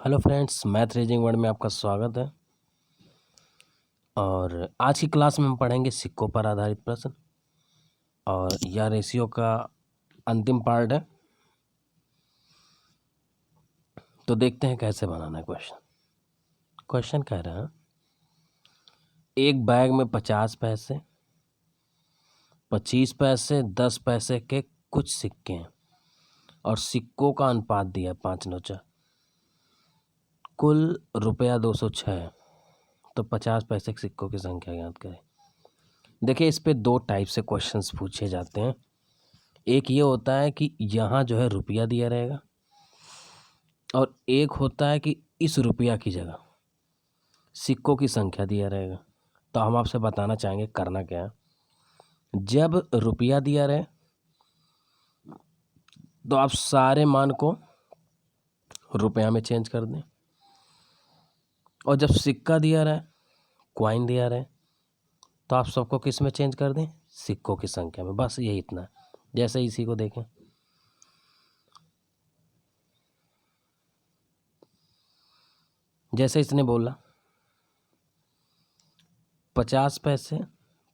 Hello friends, math reasoning word में आपका स्वागत है। और आज की क्लास में हम पढ़ेंगे सिक्कों पर आधारित प्रश्न और यह रेशियो का अंतिम पार्ट है। तो देखते हैं कैसे बनाना है क्वेश्चन कह रहा है एक बैग में 50 पैसे, 25 पैसे, 10 पैसे के कुछ सिक्के हैं और सिक्कों का अनुपात दिया है 5:4। कुल रुपया 206 है, तो 50 पैसे के सिक्कों की संख्या ज्ञात करें। देखिए, इस पे दो टाइप से क्वेश्चंस पूछे जाते हैं। एक ये होता है कि यहाँ जो है रुपया दिया रहेगा और एक होता है कि इस रुपया की जगह सिक्कों की संख्या दिया रहेगा। तो हम आपसे बताना चाहेंगे करना क्या है। जब रुपया दिया रहे तो आप सारे मान को रुपया में चेंज कर दें, और जब सिक्का दिया रहे, क्वाइन दिया रहे, तो आप सबको किस में चेंज कर दें? सिक्कों की संख्या में। बस यही इतना है। जैसे इसी को देखें, जैसे इसने बोला 50 पैसे,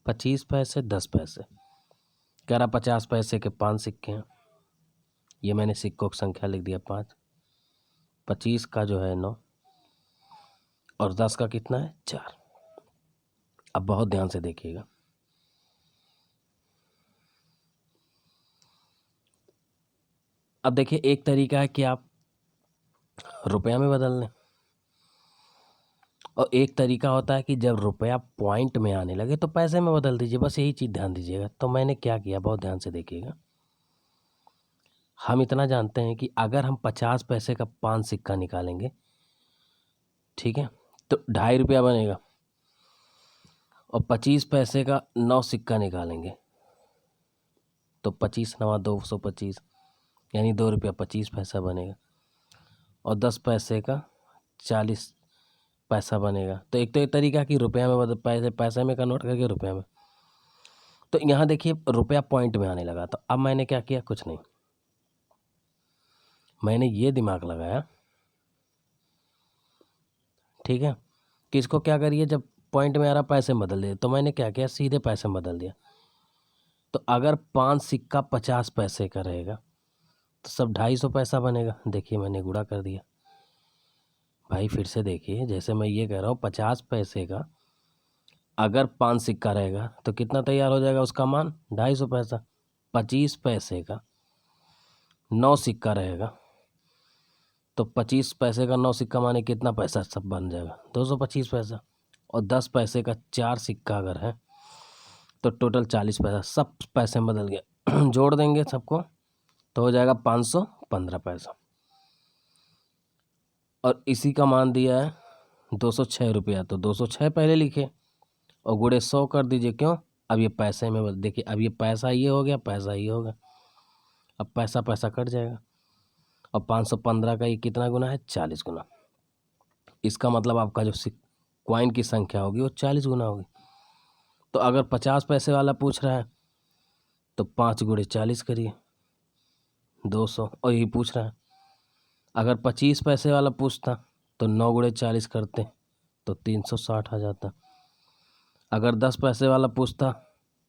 25 पैसे, 10 पैसे, कह रहा 50 पैसे के 5 सिक्के हैं। ये मैंने सिक्कों की संख्या लिख दिया 5। 25 का जो है 9 और 10 का कितना है 4। अब बहुत ध्यान से देखिएगा। अब देखिए, एक तरीका है कि आप रुपया में बदल लें, और एक तरीका होता है कि जब रुपया पॉइंट में आने लगे तो पैसे में बदल दीजिए। बस यही चीज़ ध्यान दीजिएगा। तो मैंने क्या किया, बहुत ध्यान से देखिएगा। हम इतना जानते हैं कि अगर हम 50 पैसे का 5 सिक्का निकालेंगे, ठीक है, तो 2.5 रुपया बनेगा। और 25 पैसे का 9 सिक्का निकालेंगे तो 25 9 225, यानी 2 रुपया 25 पैसा बनेगा। और 10 पैसे का 40 पैसा बनेगा। तो एक तो ये तरीका कि रुपया में बदल पैसे में कन्वर्ट करके रुपया में। तो यहाँ देखिए, रुपया पॉइंट में आने लगा। तो अब मैंने क्या किया, कुछ नहीं, मैंने ये दिमाग लगाया, ठीक है, कि इसको क्या करिए, जब पॉइंट में आ रहा पैसे में बदल दिए। तो मैंने क्या किया, सीधे पैसे में बदल दिया। तो अगर 5 सिक्का 50 पैसे का रहेगा तो सब 250 पैसा बनेगा। देखिए, मैंने गुणा कर दिया। भाई फिर से देखिए, जैसे मैं ये कह रहा हूँ 50 पैसे का अगर 5 सिक्का रहेगा तो कितना तैयार हो जाएगा उसका मान? 250 पैसा। 25 पैसे का 9 सिक्का रहेगा तो 25 पैसे का 9 सिक्का माने कितना पैसा सब बन जाएगा? 225 पैसा। और 10 पैसे का 4 सिक्का अगर है तो टोटल 40 पैसा। सब पैसे में बदल गया। जोड़ देंगे सबको तो हो जाएगा 515 पैसा। और इसी का मान दिया है 206 रुपया। तो 206 पहले लिखे और गुणे 100 कर दीजिए। क्यों? अब ये पैसे में देखिए, अब ये पैसा ये हो गया, पैसा ये होगा। अब पैसा पैसा कट जाएगा। और 515 का ये कितना गुना है? 40 गुना। इसका मतलब आपका जो क्वाइन की संख्या होगी वो 40 गुना होगी। तो अगर 50 पैसे वाला पूछ रहा है तो 5 गुणे 40 करिए, 200। और यही पूछ रहा है। अगर 25 पैसे वाला पूछता तो 9 गुणे 40 करते तो 360 आ जाता। अगर 10 पैसे वाला पूछता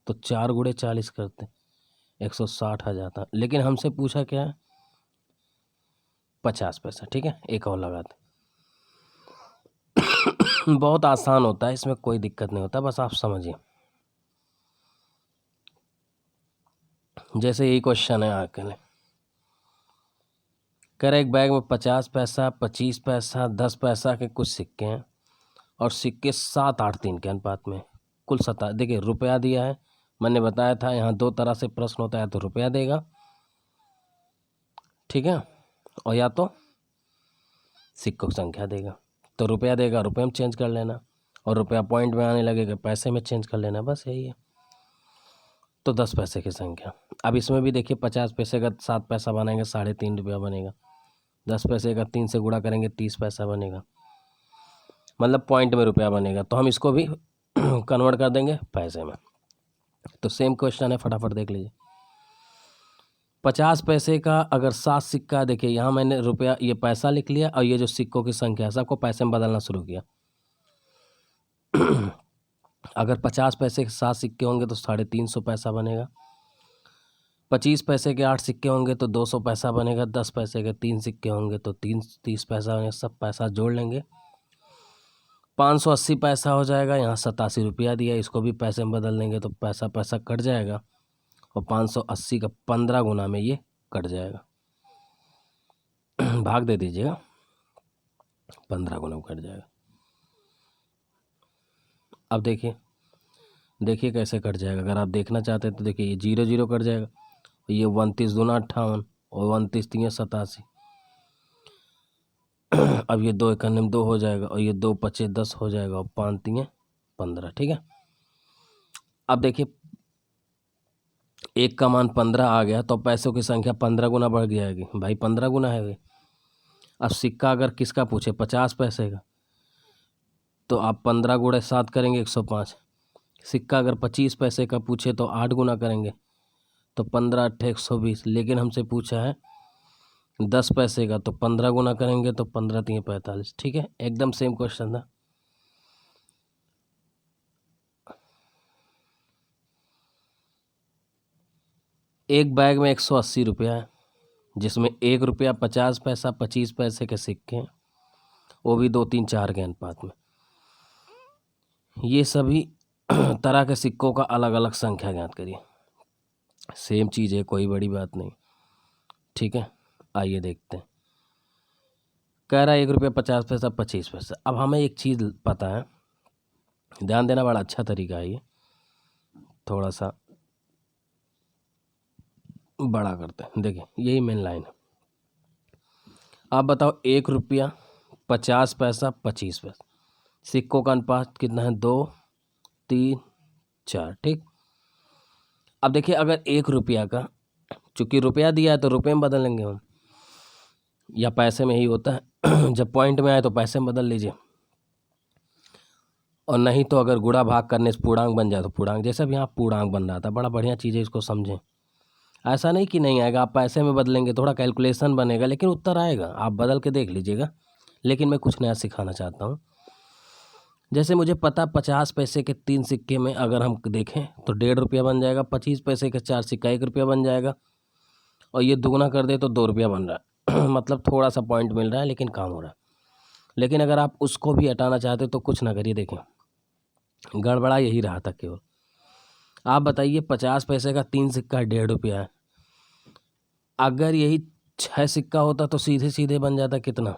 तो 4 गुणे 40 करते 160 आ जाता। लेकिन हमसे पूछा क्या है? 50 पैसा। ठीक है, एक और लगाते। बहुत आसान होता है, इसमें कोई दिक्कत नहीं होता, बस आप समझिए। जैसे यही क्वेश्चन है आके कह रहे एक बैग में 50 पैसा, 25 पैसा, 10 पैसा के कुछ सिक्के हैं और सिक्के 7 8 3 के अनुपात में। कुल 7। देखिए, रुपया दिया है, मैंने बताया था यहाँ दो तरह से प्रश्न होता है, तो रुपया देगा, ठीक है, और या तो सिक्कों की संख्या देगा। तो रुपया देगा, रुपये में चेंज कर लेना, और रुपया पॉइंट में आने लगेगा पैसे में चेंज कर लेना। बस यही है। तो 10 पैसे की संख्या। अब इसमें भी देखिए, 50 पैसे का 7 पैसा बनाएंगे 3.5 रुपया बनेगा। 10 पैसे का 3 से गुणा करेंगे 30 पैसा बनेगा, मतलब पॉइंट में रुपया बनेगा। तो हम इसको भी कन्वर्ट कर देंगे पैसे में। तो सेम क्वेश्चन है, फटाफट देख लीजिए। 50 पैसे का अगर 7 सिक्का, देखिए यहाँ मैंने रुपया ये पैसा लिख लिया और ये जो सिक्कों की संख्या है सबको पैसे में बदलना शुरू किया। अगर 50 पैसे के 7 सिक्के होंगे तो 350 पैसा बनेगा। 25 पैसे के 8 सिक्के होंगे तो 200 पैसा बनेगा। 10 पैसे के 3 सिक्के होंगे तो 30 पैसा बनेगा। सब पैसा जोड़ लेंगे, 580 पैसा हो जाएगा। यहाँ 87 रुपया दिया, इसको भी पैसे में बदल देंगे तो पैसा पैसा कट जाएगा और 580 का 15 गुना में ये कट जाएगा। भाग दे दीजिएगा, 15 गुना में कट जाएगा। अब देखिए कैसे कट जाएगा। अगर आप देखना चाहते हैं तो देखिए ये 0 0 कट जाएगा, ये 29 दूना 58 और 29 3 87। अब ये 2 1 2 हो जाएगा और ये 2 5 10 हो जाएगा और 5 3 15। ठीक है, अब देखिए 1 का मान 15 आ गया तो पैसों की संख्या 15 गुना बढ़ जाएगी। भाई 15 गुना है भाई। अब सिक्का अगर किसका पूछे 50 पैसे का तो आप 15 गुणे 7 करेंगे 105। सिक्का अगर 25 पैसे का पूछे तो 8 गुना करेंगे तो 15 8 120। लेकिन हमसे पूछा है 10 पैसे का तो 15 गुना करेंगे तो 15 3 45। ठीक है, एकदम सेम क्वेश्चन था। एक बैग में 180 रुपया है, जिसमें 1 रुपया 50 पैसा 25 पैसे के सिक्के हैं, वो भी 2 3 4 के अनुपात में। ये सभी तरह के सिक्कों का अलग अलग संख्या ज्ञात करिए। सेम चीज़ है, कोई बड़ी बात नहीं। ठीक है, आइए देखते हैं। कह रहा है 1 रुपया 50 पैसा 25 पैसा। अब हमें एक चीज़ पता है, ध्यान देना, बड़ा अच्छा तरीका है ये। थोड़ा सा बड़ा करते हैं, देखिए यही मेन लाइन है। आप बताओ 1 रुपया 50 पैसा 25 पैसा, सिक्कों का अनुपात कितना है 2 3 4। ठीक, अब देखिए अगर 1 रुपया का, चूंकि रुपया दिया है तो रुपये में बदलेंगे हम, या पैसे में ही होता है। जब पॉइंट में आए तो पैसे में बदल लीजिए, और नहीं तो अगर गुणा भाग करने से पूर्णांक बन जाए तो पूर्णांक। जैसे अब यहाँ पूर्णांक बन रहा था, बड़ा बढ़िया चीज़ है, इसको समझें। ऐसा नहीं कि नहीं आएगा, आप पैसे में बदलेंगे थोड़ा कैलकुलेशन बनेगा लेकिन उत्तर आएगा, आप बदल के देख लीजिएगा। लेकिन मैं कुछ नया सिखाना चाहता हूँ। जैसे मुझे पता 50 पैसे के 3 सिक्के में अगर हम देखें तो 1.5 रुपया बन जाएगा। 25 पैसे के 4 सिक्का 1 रुपया बन जाएगा, और ये दुगना कर दे तो 2 रुपया बन रहा है। मतलब थोड़ा सा पॉइंट मिल रहा है लेकिन काम हो रहा है। लेकिन अगर आप उसको भी हटाना चाहते तो कुछ ना करिए, देखें गड़बड़ा यही रहा था केवल। आप बताइए 50 पैसे का 3 सिक्का 1.5 रुपया है, अगर यही 6 सिक्का होता तो सीधे सीधे बन जाता कितना,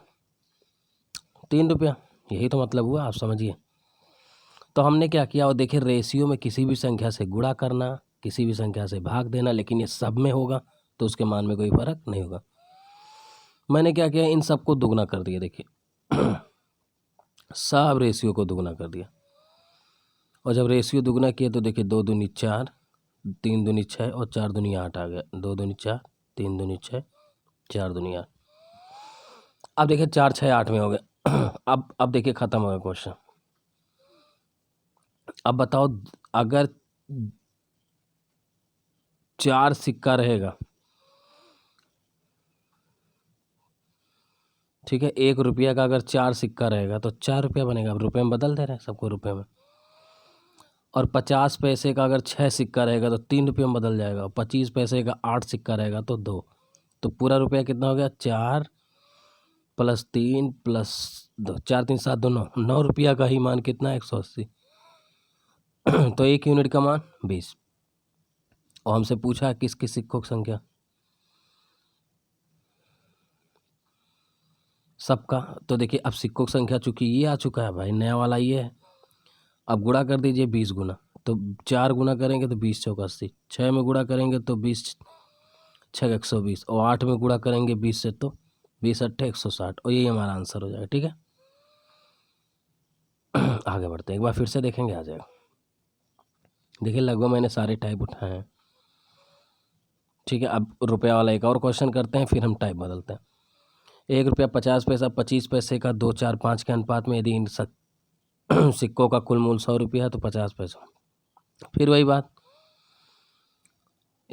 3 रुपया। यही तो मतलब हुआ, आप समझिए। तो हमने क्या किया, और देखिए रेशियो में किसी भी संख्या से गुणा करना, किसी भी संख्या से भाग देना, लेकिन ये सब में होगा तो उसके मान में कोई फर्क नहीं होगा। मैंने क्या किया, इन सबको दुगना कर दिया। देखिए सब रेशियो को दुगना कर दिया, और जब रेशियो दुगना किया तो देखिए 2 दूनी 4, 3 दूनी 6 और 4 दूनी 8 आ गया। 2 दूनी 4, 3 दूनी 6, 4 दूनी 8। अब देखिए 4 6 8 में हो गया। अब देखिए ख़त्म हो गया क्वेश्चन। अब बताओ अगर 4 सिक्का रहेगा, ठीक है, 1 रुपया का अगर 4 सिक्का रहेगा तो 4 रुपया बनेगा। अब रुपये में बदल दे रहे हैं सबको रुपये में। और 50 पैसे का अगर 6 सिक्का रहेगा तो 3 रुपये में बदल जाएगा। 25 पैसे का 8 सिक्का रहेगा तो 2। तो पूरा रुपया कितना हो गया, 4 + 3 + 2, 4 3 7 2 9। 9 रुपया का ही मान कितना है, 180। तो 1 यूनिट का मान 20। और हमसे पूछा है किस किस सिक्कों की संख्या, सबका। तो देखिए अब सिक्कों की संख्या चूंकि ये आ चुका है भाई, नया वाला ये है। अब गुणा कर दीजिए 20 गुना, तो 4 गुना करेंगे तो 20 चौका 80। 6 में गुणा करेंगे तो 20 6 120, और 8 में गुणा करेंगे 20 से तो 20 8 160, और यही हमारा आंसर हो जाएगा। ठीक है, आगे बढ़ते हैं, एक बार फिर से देखेंगे, आ जाएगा। देखिए लगभग मैंने सारे टाइप उठाए हैं। ठीक है, अब रुपया वाला एक और क्वेश्चन करते हैं, फिर हम टाइप बदलते हैं। 1 रुपया 50 पैसा 25 पैसे का 2 4 5 के अनुपात में यदि इन सिक्कों का कुल मूल्य 100 रुपया है तो 50 पैसा। फिर वही बात,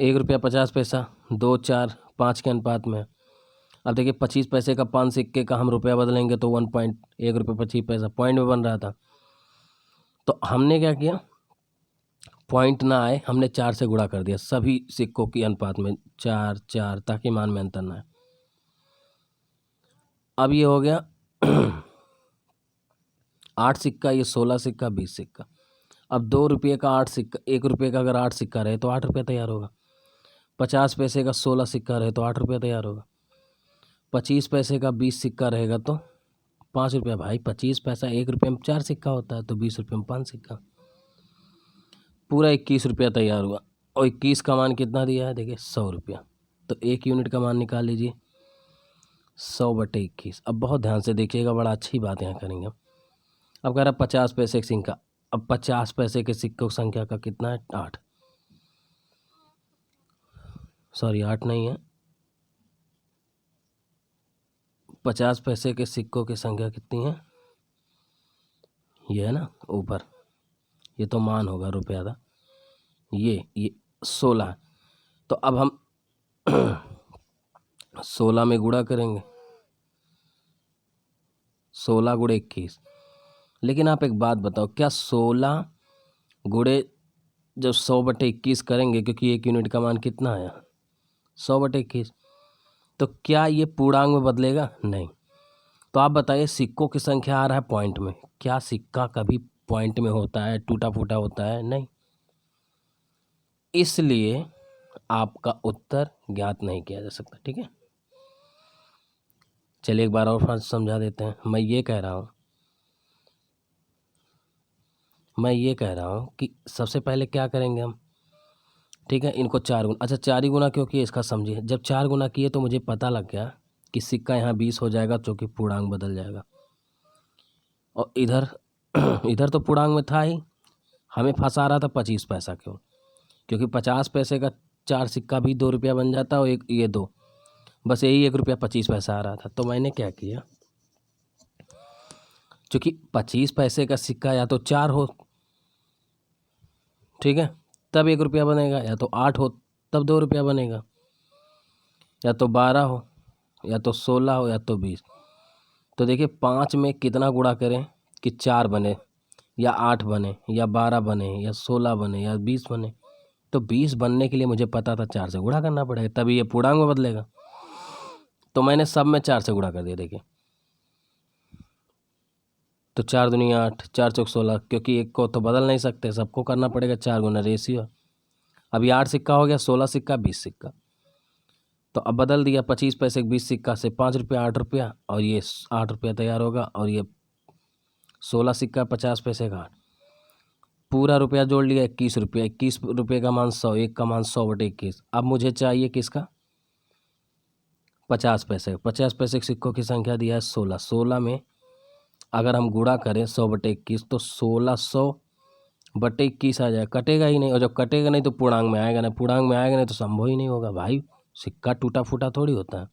₹1.50, 2, 4, 5 के अनुपात में। अब देखिए 25 पैसे का 5 सिक्के का हम रुपया बदलेंगे तो 1.1 रुपये 25 पैसा पॉइंट में बन रहा था। तो हमने क्या किया, पॉइंट ना आए, हमने 4 से गुणा कर दिया सभी सिक्कों की अनुपात में, 4 4, ताकि मान में अंतर ना आए। अब ये हो गया 8 सिक्का, ये 16 सिक्का, 20 सिक्का। अब 2 रुपये का 8 सिक्का, 1 रुपये का अगर 8 सिक्का रहे तो 8 रुपये तैयार होगा। 50 पैसे का 16 सिक्का रहे तो 8 रुपये तैयार होगा। 25 पैसे का 20 सिक्का रहेगा तो 5 रुपया। भाई 25 पैसा 1 रुपये में 4 सिक्का होता है, तो 20 रुपये में 5 सिक्का, पूरा 21 रुपया तैयार हुआ। और 21 का मान कितना दिया है, देखिए 100 रुपया। तो 1 यूनिट का मान निकाल लीजिए, 100/21। अब बहुत ध्यान से देखिएगा, बड़ा अच्छी बात यहाँ करेंगे। अब कह रहा 50 पैसे का सिक्का। अब 50 पैसे के सिक्कों की संख्या का कितना है, 8। सॉरी 8 नहीं है, 50 पैसे के सिक्कों की संख्या कितनी है, ये है ना ऊपर, ये तो मान होगा रुपया था, ये 16। तो अब हम 16 में गुणा करेंगे, 16 गुणे 21। लेकिन आप एक बात बताओ, क्या 16 गुणे जब 100/21 करेंगे, क्योंकि 1 यूनिट का मान कितना आया, 100/21, तो क्या ये पूर्णांक में बदलेगा, नहीं। तो आप बताइए, सिक्कों की संख्या आ रहा है पॉइंट में, क्या सिक्का कभी पॉइंट में होता है, टूटा फूटा होता है, नहीं। इसलिए आपका उत्तर ज्ञात नहीं किया जा सकता। ठीक है, चलिए एक बार और समझा देते हैं। मैं ये कह रहा हूँ कि सबसे पहले क्या करेंगे हम, ठीक है, इनको 4 गुना, अच्छा 4 ही गुना क्यों किए इसका समझिए। जब 4 गुना किए तो मुझे पता लग गया कि सिक्का यहाँ 20 हो जाएगा, चूँकि पूर्णांक बदल जाएगा। और इधर इधर तो पूर्णांक में था ही, हमें फंसा रहा था 25 पैसा क्यों, क्योंकि 50 पैसे का 4 सिक्का भी 2 रुपया बन जाता और एक ये 2, बस यही 1 रुपया 25 पैसा आ रहा था। तो मैंने क्या किया, चूँकि 25 पैसे का सिक्का या तो 4 हो, ठीक है, तब 1 रुपया बनेगा, या तो 8 हो तब 2 रुपया बनेगा, या तो 12 हो, या तो 16 हो, या तो 20। तो देखिए 5 में कितना गुणा करें कि 4 बने, या 8 बने, या 12 बने, या 16 बने, या 20 बने। तो 20 बनने के लिए मुझे पता था 4 से गुणा करना पड़ेगा, तभी ये पूर्णांक में बदलेगा। तो मैंने सब में 4 से गुणा कर दिया। देखिए तो 4 दूनी 8, 4 चौक 16, क्योंकि एक को तो बदल नहीं सकते, सबको करना पड़ेगा 4 गुना रेशियो। अब ये 8 सिक्का हो गया, 16 सिक्का, 20 सिक्का। तो अब बदल दिया 25 पैसे 20 सिक्का से, 5 रुपया 8 रुपया, और ये 8 रुपया तैयार होगा। और ये 16 सिक्का 50 पैसे का 8, पूरा रुपया जोड़ लिया 21 रुपया। 21 रुपये का मान 100, एक का मान 100/21। अब मुझे चाहिए किसका, 50 पैसे। 50 पैसे के सिक्कों की संख्या दिया है 16। 16 में अगर हम गुणा करें 100/21 तो 1600/21 आ जाए, कटेगा ही नहीं। और जब कटेगा नहीं तो पूर्णांक में आएगा नहीं, पूर्णांक में आएगा नहीं तो संभव ही नहीं होगा। भाई सिक्का टूटा फूटा थोड़ी होता है।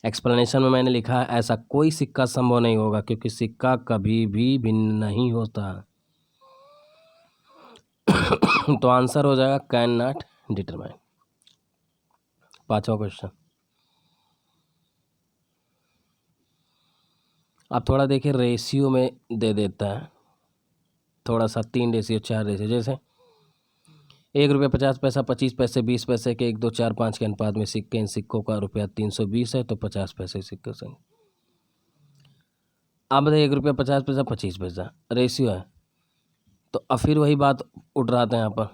एक्सप्लेनेशन में मैंने लिखा है, ऐसा कोई सिक्का संभव नहीं होगा, क्योंकि सिक्का कभी भी भिन्न नहीं होता। तो आंसर हो जाएगा कैन नॉट डिटरमाइन। 5वां क्वेश्चन। अब थोड़ा देखिए रेशियो में दे देता है, थोड़ा सा 3 रेशियो 4 रेशियो। जैसे 1 रुपया 50 पैसा, 25 पैसे 20 पैसे के 1, 2, 4, 5 के अनुपात में सिक्के, इन सिक्कों का रुपया 320 है, तो 50 पैसे सिक्के संग। अब 1 रुपया 50 पैसा 25 पैसा रेशियो है, तो अब फिर वही बात उठ रहा था यहाँ पर।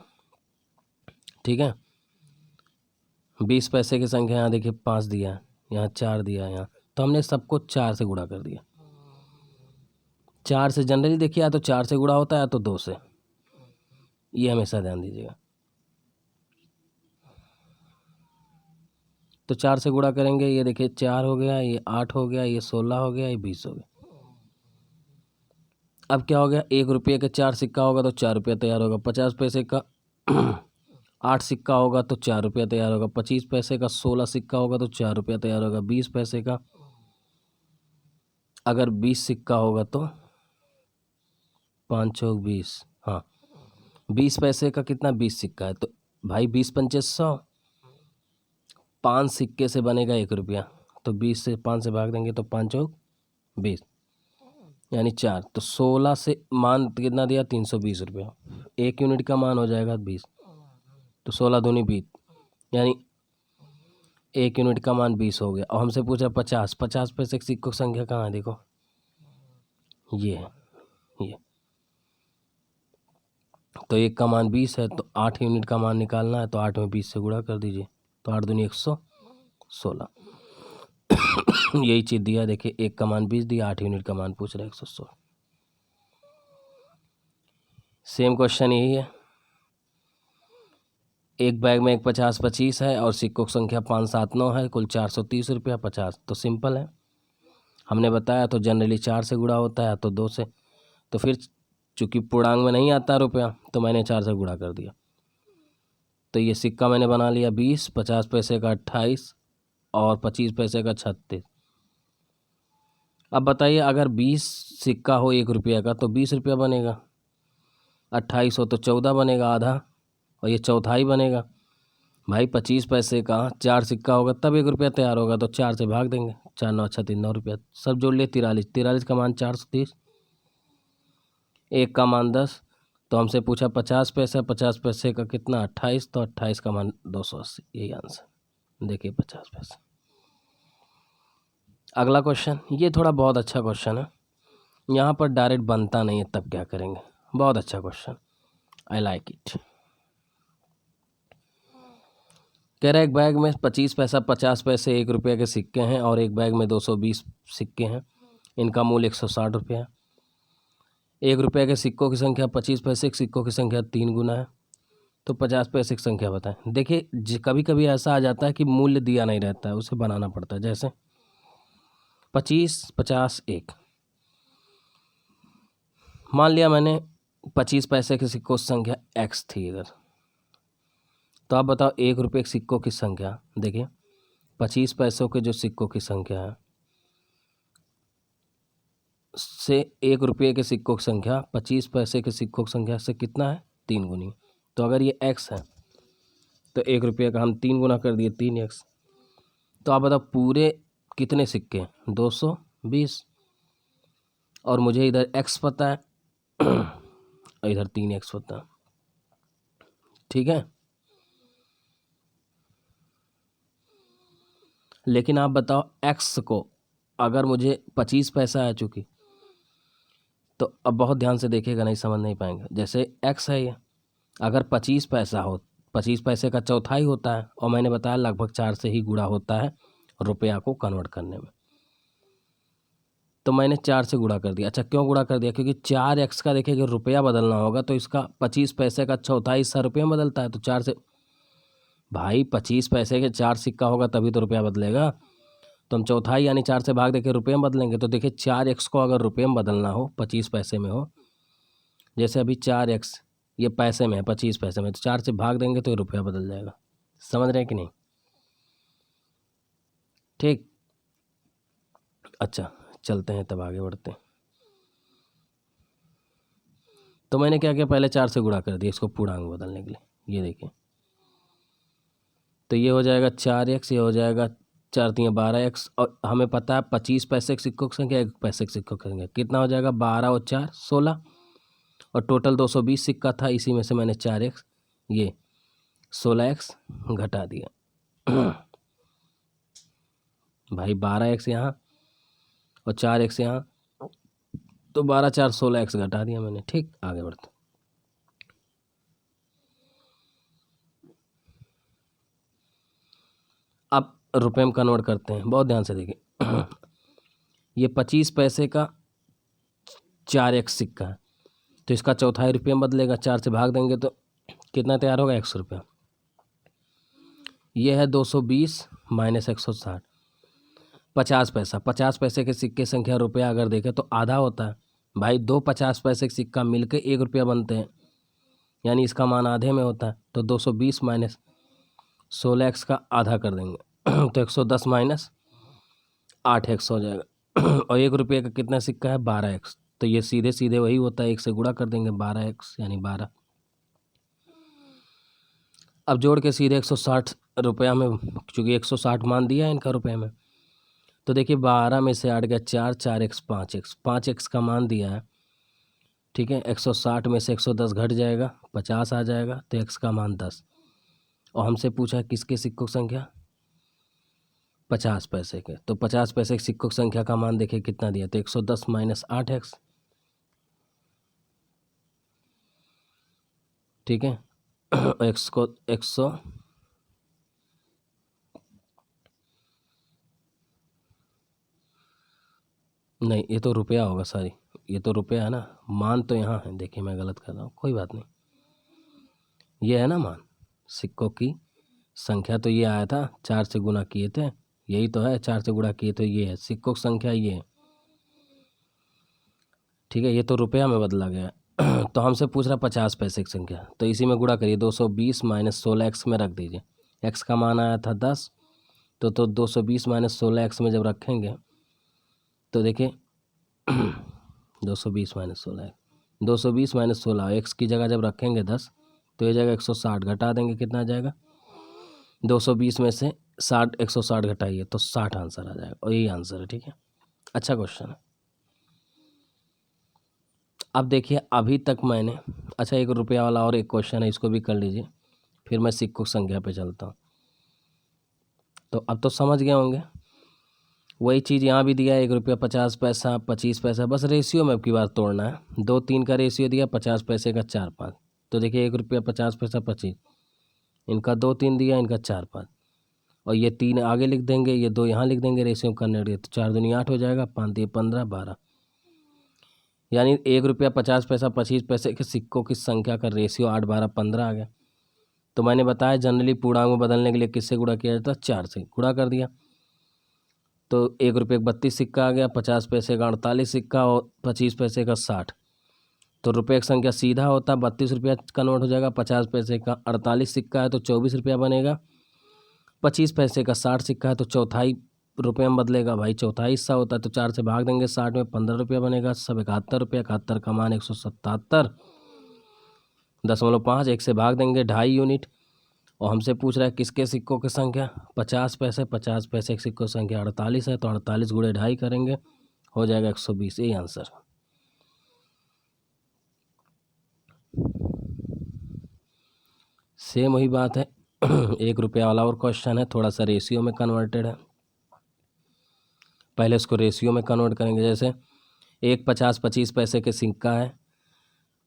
ठीक है, 20 पैसे की संख्या यहाँ देखिए 5 दिया, यहाँ 4 दिया, यहाँ तो हमने सबको 4 से गुणा कर दिया। 4 से जनरली देखिए या तो 4 से गुणा होता है या तो 2 से, ये हमेशा ध्यान दीजिएगा। तो 4 से गुणा करेंगे, ये देखिए 4 हो गया, ये 8 हो गया, ये 16 हो गया, ये 20 हो गया। अब क्या हो गया, 1 रुपये का 4 सिक्का होगा तो 4 रुपया तैयार होगा। 50 पैसे का 8 सिक्का होगा तो 4 रुपया तैयार होगा। 25 पैसे का 16 सिक्का होगा तो 4 रुपया तैयार होगा। 20 पैसे का अगर 20 सिक्का होगा तो 5 चौक 20, हाँ 20 पैसे का कितना 20 सिक्का है, तो भाई 20 पंचे 100, 5 सिक्के से बनेगा 1 रुपया, तो 20 से 5 से भाग देंगे तो 5 चौक 20 यानी 4, तो 16 से मान कितना दिया 320 रुपया, 1 यूनिट का मान हो जाएगा 20, तो 16 दूनी 20 यानी 1 यूनिट का मान 20 हो गया। और हमसे पूछा 50, 50 पैसे की सिक्कों की संख्या कहाँ है, देखो ये है ये, तो 1 का मान 20 है, तो 8 यूनिट का मान निकालना है, तो 8 में 20 से गुणा कर दीजिए, तो 8 दूनी 116 यही चीज़ दिया, देखिए 1 का मान 20 दिया, 8 यूनिट का मान पूछ रहा है 116। सेम क्वेश्चन यही है, एक बैग में एक 50 25 है और सिक्कों की संख्या 5 7 9 है, कुल 430 रुपया 50, तो सिंपल है, हमने बताया तो जनरली 4 से गुणा होता है तो 2 से, तो फिर चूँकि पूर्णांक में नहीं आता रुपया तो मैंने 4 से गुणा कर दिया, तो ये सिक्का मैंने बना लिया 20, 50 पैसे का 28 और 25 पैसे का 36। अब बताइए अगर 20 सिक्का हो 1 रुपया का तो 20 रुपया बनेगा, 28 हो तो 14 बनेगा आधा, और ये चौथाई बनेगा। भाई 25 पैसे का 4 सिक्का होगा तब 1 रुपया तैयार होगा, तो 4 से भाग देंगे, 4 9 6 3 9 रुपया, सब जोड़ लिए 43, 43 का मान 430, 1 का मान 10, तो हमसे पूछा 50 पैसा, 50 पैसे का कितना 28, तो 28 का मान 280, यही आंसर, देखिए 50 पैसे। अगला क्वेश्चन, ये थोड़ा बहुत अच्छा क्वेश्चन है, यहाँ पर डायरेक्ट बनता नहीं है तब क्या करेंगे, बहुत अच्छा क्वेश्चन, आई लाइक इट। कह रहा है एक बैग में 25 पैसा 50 पैसे 1 रुपये के सिक्के हैं और एक बैग में 220 सिक्के हैं, इनका मूल्य 160 रुपया है। 1 रुपये के सिक्कों की संख्या 25 पैसे के सिक्कों की संख्या 3 गुना है, तो 50 पैसे की संख्या बताएं। देखिए कभी कभी ऐसा आ जाता है कि मूल्य दिया नहीं रहता है, उसे बनाना पड़ता है, जैसे 25 50 1, मान लिया मैंने 25 पैसे के सिक्कों की संख्या x थी इधर, तो आप बताओ 1 रुपये के सिक्कों की संख्या, देखिए 25 पैसों के जो सिक्कों की संख्या है से 1 रुपये के सिक्कों की संख्या 25 पैसे के सिक्कों की संख्या से कितना है 3 गुनी, तो अगर ये x है तो 1 रुपये का हम 3 गुना कर दिए 3x, तो आप बताओ पूरे कितने सिक्के 220, और मुझे इधर x पता है और इधर 3x पता है, ठीक है। लेकिन आप बताओ x को अगर मुझे 25 पैसा है चूँकि, तो अब बहुत ध्यान से देखिएगा नहीं समझ नहीं पाएंगे, जैसे x है ये, अगर 25 पैसा हो, 25 पैसे का चौथाई होता है, और मैंने बताया लगभग 4 से ही गुणा होता है रुपया को कन्वर्ट करने में, तो मैंने 4 से गुणा कर दिया। अच्छा क्यों गुणा कर दिया, क्योंकि 4x का देखिए अगर रुपया बदलना होगा तो इसका 25 पैसे का चौथाई हिस्सा रुपये में बदलता है, तो 4 से, भाई 25 पैसे के 4 सिक्का होगा तभी तो रुपया बदलेगा, तो हम चौथाई यानी 4 से भाग देके रुपये में बदलेंगे, तो देखिए 4x को अगर रुपये में बदलना हो 25 पैसे में हो, जैसे अभी 4x ये पैसे में है 25 पैसे में, तो 4 से भाग देंगे तो ये रुपया बदल जाएगा, समझ रहे हैं कि नहीं, ठीक। अच्छा चलते हैं तब आगे बढ़ते हैं, तो मैंने क्या किया पहले 4 से गुणा कर दिया इसको पूर्णांक बदलने के लिए, ये देखिए, तो ये हो जाएगा 4x, ये हो जाएगा 4 3 12x, और हमें पता है 25 पैसे के सिक्कों की संख्या 1 पैसे के सिक्कों की संख्या कितना हो जाएगा 12 और 4 16, और टोटल 220 सिक्का था, इसी में से मैंने 4x ये 16x घटा दिया भाई 12x यहाँ और 4x यहाँ, तो 12 4 16x घटा दिया मैंने, ठीक। आगे बढ़ते, अब रुपये में कन्वर्ट करते हैं, बहुत ध्यान से देखिए ये 25 पैसे का 4x सिक्का है, तो इसका चौथाई रुपये में बदलेगा, 4 से भाग देंगे तो कितना तैयार होगा 100 रुपया, ये है 220 माइनस 160, 50 पैसा, 50 पैसे के सिक्के संख्या रुपया अगर देखें तो आधा होता है, भाई 2 50 पैसे के सिक्का मिलकर 1 रुपया बनते हैं, यानी इसका मान आधे में होता है, तो 220 माइनस 16x का आधा कर देंगे तो 110 माइनस 8x हो जाएगा और 1 रुपये का कितना सिक्का है 12x, तो ये सीधे सीधे वही होता है, 1 से गुणा कर देंगे 12x यानी 12, अब जोड़ के सीधे 160 रुपया में, चूँकि 160 मान दिया है इनका रुपये में, तो देखिए 12 में से 8 गया 4, 4x 5x, 5x का मान दिया है, ठीक है। 160 में से 110 घट जाएगा, 50 आ जाएगा, तो x का मान 10। और हमसे पूछा है किसके सिक्कों की संख्या, 50 पैसे के। तो 50 पैसे के सिक्कों की संख्या का मान देखिए कितना दिया, तो 110 माइनस 8x, ठीक है। x को 100 नहीं, ये तो रुपया होगा, सॉरी, ये तो रुपया है ना, मान तो यहाँ है, देखिए मैं गलत कर रहा हूँ, कोई बात नहीं, ये है ना मान, सिक्कों की संख्या तो ये आया था, 4 से गुना किए थे, यही तो है, 4 से गुणा किए तो ये है सिक्कों की संख्या, ये है, ठीक है। ये तो रुपया में बदला गया। तो हमसे पूछ रहा 50 पैसे की संख्या, तो इसी में गुणा करिए, 220 माइनस 16x में रख दीजिए, x का मान आया था 10, तो 220 माइनस 16x में जब रखेंगे तो देखिए 220 माइनस 16, 220 माइनस 16, एक्स की जगह जब रखेंगे 10, तो ये जगह 160 घटा देंगे, कितना आ जाएगा, 220 में से 60, 160 घटाइए तो 60 आंसर आ जाएगा, और यही आंसर है, ठीक है। अच्छा क्वेश्चन है। अब देखिए अभी तक मैंने, अच्छा एक रुपया वाला और एक क्वेश्चन है, इसको भी कर लीजिए, फिर मैं सिक्कों की संख्या पे चलता हूँ। तो अब तो समझ गए होंगे, वही चीज़ यहाँ भी दिया है, 1 रुपया 50 पैसा 25 पैसा, बस रेशियो में अब की बार तोड़ना है। 2 3 का रेशियो दिया, 50 पैसे का 4 5, तो देखिए 1 रुपया 50 पैसा 25, इनका 2 3 दिया, इनका 4 5, और ये 3 आगे लिख देंगे, ये 2 यहाँ लिख देंगे, रेशियो करने के, तो 4 दूनी 8 हो जाएगा, 5 दिए 15 12, यानी 1 रुपया 50 पैसा 25 पैसे के सिक्कों की संख्या का रेशियो 8 12 15 आ गया। तो मैंने बताया जनरली पूर्णांक में बदलने के लिए किससे गुणा किया जाता है, 4 से गुणा कर दिया, तो 1 रुपये का 32 सिक्का आ गया, 50 पैसे का 48 सिक्का, और 25 पैसे का 60, तो रुपये की संख्या सीधा होता 32 रुपया कन्वर्ट हो जाएगा, 50 पैसे का 48 सिक्का है तो 24 रुपया बनेगा, 25 पैसे का 60 सिक्का है तो चौथाई रुपये में बदलेगा भाई, चौथाई हिस्सा होता है, तो 4 से भाग देंगे, 60 में 15 रुपया बनेगा, सब 71 रुपया, 71 का मान 177.5, 1 से भाग देंगे 2.5 यूनिट। और हमसे पूछ रहा है किसके सिक्कों की संख्या, 50 पैसे, 50 पैसे के सिक्कों की संख्या 48 है, तो 48 गुणे 2.5 करेंगे, हो जाएगा 120, यही आंसर। सेम वही बात है। 1 रुपया वाला और क्वेश्चन है, थोड़ा सा रेशियो में कन्वर्टेड है, पहले इसको रेशियो में कन्वर्ट करेंगे। जैसे एक 50 25 पैसे के सिक्का है,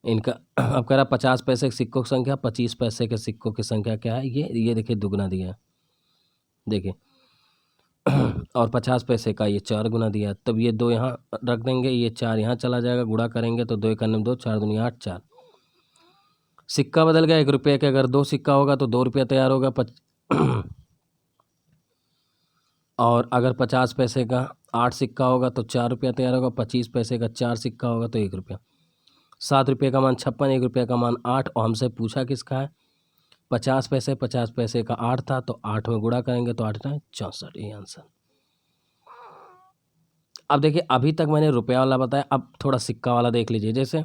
इनका अब कह रहा 50 पैसे के सिक्कों की संख्या, 25 पैसे के सिक्कों की संख्या क्या है, ये देखिए दुगना दिया है, देखिए और 50 पैसे का ये 4 गुना दिया, तब ये 2 यहाँ रख देंगे, ये 4 यहाँ चला जाएगा, गुणा करेंगे तो 2 1 2, 4 दूनी 8 4, सिक्का बदल गया, 1 रुपये के अगर 2 सिक्का होगा तो 2 रुपया तैयार होगा, और अगर 50 पैसे का 8 सिक्का होगा तो 4 रुपया तैयार होगा, 25 पैसे का 4 सिक्का होगा तो 1 रुपया, 7 रुपये का मान 56, 1 रुपये का मान 8, और हमसे पूछा किसका है, 50 पैसे, 50 पैसे का 8 था, तो 8 में गुणा करेंगे तो 8 है 64, ये आंसर। अब देखिए अभी तक मैंने रुपया वाला बताया, अब थोड़ा सिक्का वाला देख लीजिए। जैसे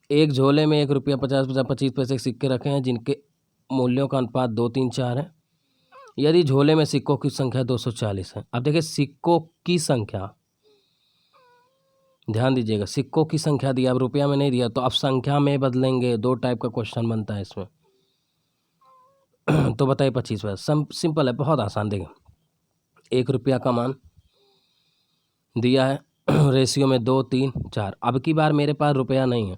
एक झोले में 1 रुपया 50 पैसा 25 पैसे के सिक्के रखे हैं, जिनके मूल्यों का अनुपात 2 3 4 है, यदि झोले में सिक्कों की संख्या 240 है। अब देखिए सिक्कों की संख्या, ध्यान दीजिएगा, सिक्कों की संख्या दिया, अब रुपया में नहीं दिया, तो अब संख्या में बदलेंगे, 2 टाइप का क्वेश्चन बनता है इसमें। तो बताइए 25 पैसा, सिंपल है, बहुत आसान। देखिए 1 रुपया का मान दिया है, रेशियो में 2 3 4, अब की बार मेरे पास रुपया नहीं है,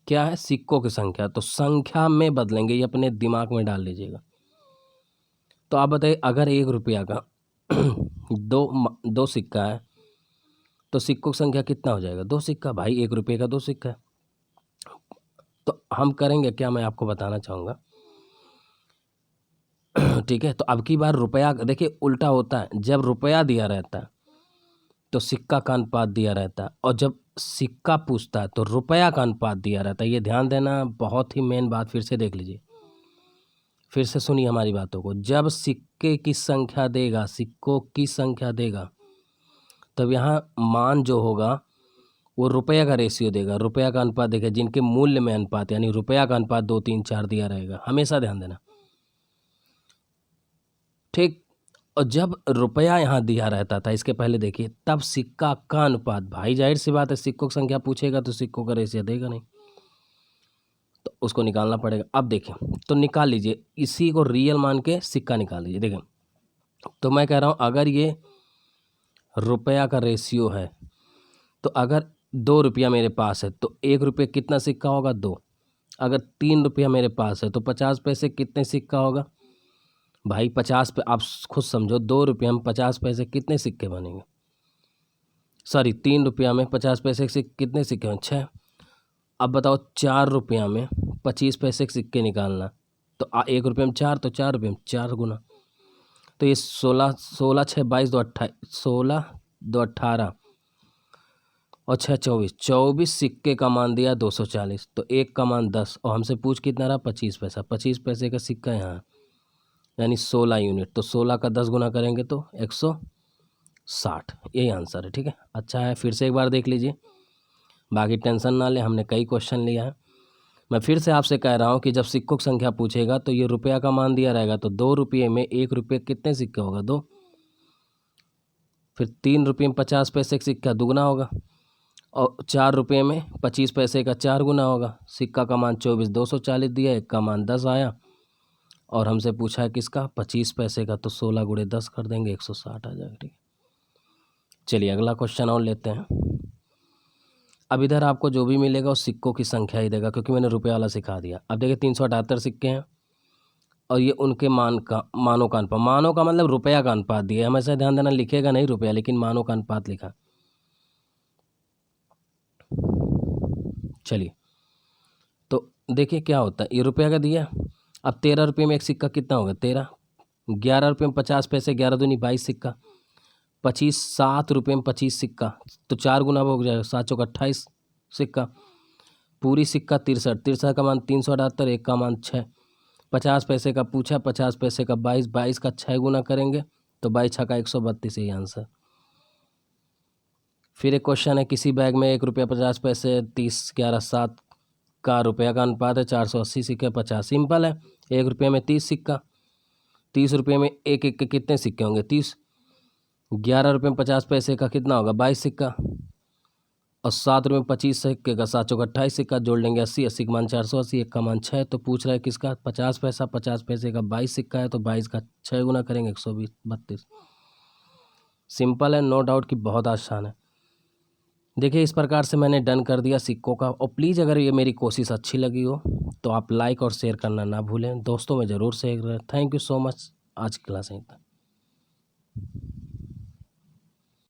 क्या है, सिक्कों की संख्या, तो संख्या में बदलेंगे, ये अपने दिमाग में डाल लीजिएगा। तो आप बताइए अगर 1 रुपया का दो सिक्का है, तो सिक्कों की संख्या कितना हो जाएगा, 2 सिक्का भाई, 1 रुपये का 2 सिक्का है। तो हम करेंगे क्या, मैं आपको बताना चाहूँगा, ठीक है। तो अब की बार रुपया, देखिए उल्टा होता है, जब रुपया दिया रहता है तो सिक्का का अनुपात दिया रहता है, और जब सिक्का पूछता है तो रुपया का अनुपात दिया रहता है, ये ध्यान देना, बहुत ही मेन बात, फिर से देख लीजिए, फिर से सुनिए हमारी बातों को। जब सिक्के की संख्या देगा, सिक्कों की संख्या देगा, तब यहाँ मान जो होगा वो रुपया का रेशियो देगा, रुपया का अनुपात देगा, जिनके मूल्य में अनुपात यानी रुपया का अनुपात 2, 3, 4 दिया रहेगा, हमेशा ध्यान देना, ठीक। और जब रुपया यहाँ दिया रहता था, इसके पहले देखिए, तब सिक्का का अनुपात, भाई जाहिर सी बात है सिक्कों की संख्या पूछेगा तो सिक्कों का रेशियो देगा नहीं, तो उसको निकालना पड़ेगा। अब देखिए, तो निकाल लीजिए, इसी को रियल मान के सिक्का निकाल लीजिए। देखिए, तो मैं कह रहा हूँ अगर ये रुपया का रेशियो है, तो अगर 2 रुपया मेरे पास है तो 1 रुपये कितना सिक्का होगा, 2। अगर 3 रुपया मेरे पास है तो 50 पैसे कितने सिक्का होगा भाई, 50 पे, आप खुद समझो, 2 रुपया में 50 पैसे कितने सिक्के बनेंगे, सॉरी 3 रुपया में 50 पैसे से कितने सिक्के हैं, 6। अब बताओ 4 रुपया में 25 पैसे के सिक्के निकालना, तो 1 रुपये में 4, तो 4 रुपये में 4 गुना, तो ये 16, 16 6 22 2 28, 16 2 18 और 6 24, 24 सिक्के का मान दिया 240, तो एक का मान 10, और हमसे पूछ कितना रहा, 25 पैसा, 25 पैसे का सिक्का यहाँ यानी 16 यूनिट, तो 16 का 10 गुना करेंगे तो 160, यही आंसर है, ठीक है। अच्छा है, फिर से एक बार देख लीजिए, बाकी टेंशन ना ले, हमने कई क्वेश्चन लिया है। मैं फिर से आपसे कह रहा हूँ कि जब सिक्कों की संख्या पूछेगा तो ये रुपया का मान दिया रहेगा, तो 2 रुपये में 1 रुपये कितने सिक्के होगा, 2। फिर 3 रुपये में 50 पैसे का सिक्का दुगना होगा, और 4 रुपये में 25 पैसे का 4 गुना होगा। सिक्का का मान 24, 240 दिया, एक का मान 10 आया, और हमसे पूछा है किसका, 25 पैसे का, तो 16 गुणे 10 कर देंगे, 160 आ जाएगा, ठीक है। चलिए अगला क्वेश्चन और लेते हैं। अब इधर आपको जो भी मिलेगा वो सिक्कों की संख्या ही देगा, क्योंकि मैंने रुपये वाला सिखा दिया। अब देखिए 378 सिक्के हैं, और ये उनके मानों का अनुपात, मानों का मतलब रुपया का अनुपात दिया है, हमेशा ध्यान देना, लिखेगा नहीं रुपया, लेकिन मानों का अनुपात लिखा। चलिए, तो देखिए क्या होता है, ये रुपया का दिया। अब 13 रुपये में एक सिक्का कितना होगा, 13। 11 रुपये में 50 पैसे, 11 दूनी 22 सिक्का। 25, 7 रुपये में 25 सिक्का, तो 4 गुना हो जाएगा, 7 चौक 28 सिक्का। पूरी सिक्का 63, 63 का मान 378, एक का मान 6। 50 पैसे का पूछा, 50 पैसे का 22, 22 का 6 गुना करेंगे तो 22 छक्का 132, यही आंसर। फिर एक क्वेश्चन है, किसी बैग में 1 रुपया 50 पैसे, 30, 11, 7 का रुपया का अनुपात है, 480 सिक्के 50। सिंपल है, 1 रुपये में 30 सिक्का, 30 रुपये में एक एक के कितने सिक्के होंगे, 30। 11 रुपये में 50 पैसे का कितना होगा, 22 सिक्का, और 7 रुपये में 25 सिक्के का 7 चौक 28 सिक्का, जोड़ लेंगे 80, 80 का मान 480, एक का मान 6। तो पूछ रहा है किसका, 50 पैसा, 50 पैसे का 22 सिक्का है, तो 22 का 6 गुना करेंगे, 132। सिंपल है, नो डाउट कि बहुत आसान है। देखिए इस प्रकार से मैंने डन कर दिया सिक्कों का। और प्लीज़ अगर ये मेरी कोशिश अच्छी लगी हो तो आप लाइक और शेयर करना ना भूलें, दोस्तों में ज़रूर शेयर करें। थैंक यू सो मच, आज की क्लास यहीं तक।